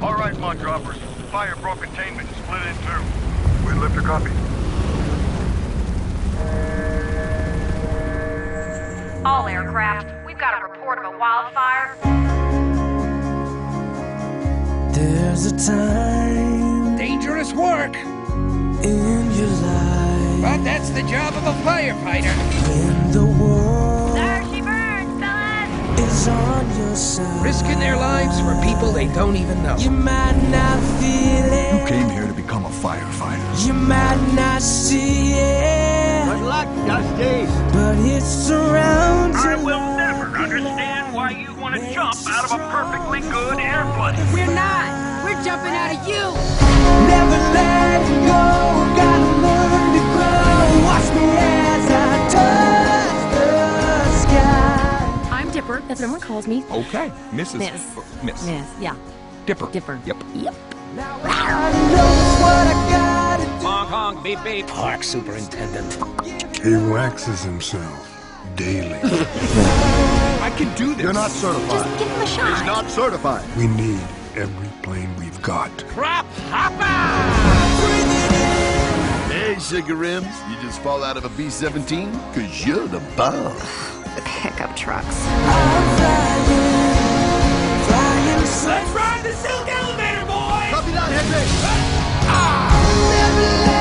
All right, mud droppers. Fire broke containment. Split in two. Wind lifter copy. All aircraft, we've got a report of a wildfire. There's a time Dangerous work, in your life but that's the job of a firefighter. when the world There she burns, fellas! is on your side. Risking their lives for people they don't even know. You might not feel it. You came here to become a firefighter. You might not see it. Good luck, Dusty. But it surrounds I you. will never understand why you want to jump out of a perfectly good airplane. We're not. We're jumping out of you. Never let it go. Gotta learn to grow. Watch me as I touch the sky. I'm Dipper. That's what everyone calls me. Okay, Mrs. Miss. Miss. Miss. Yeah. Dipper. Dipper. Yep. Yep. Now I know what I gotta do. Honk, honk, beep, beep. Park superintendent. He waxes himself daily. I can do this. You're not certified. Just give him a shot. He's not certified. We need every plane we've got. Crap hopper! Hey, Sugar Rims, you just fall out of a B-17? Cause you're the bomb. Pickup trucks. Flying so Let's ride the silk elevator, boys! Copy that, Henry! never let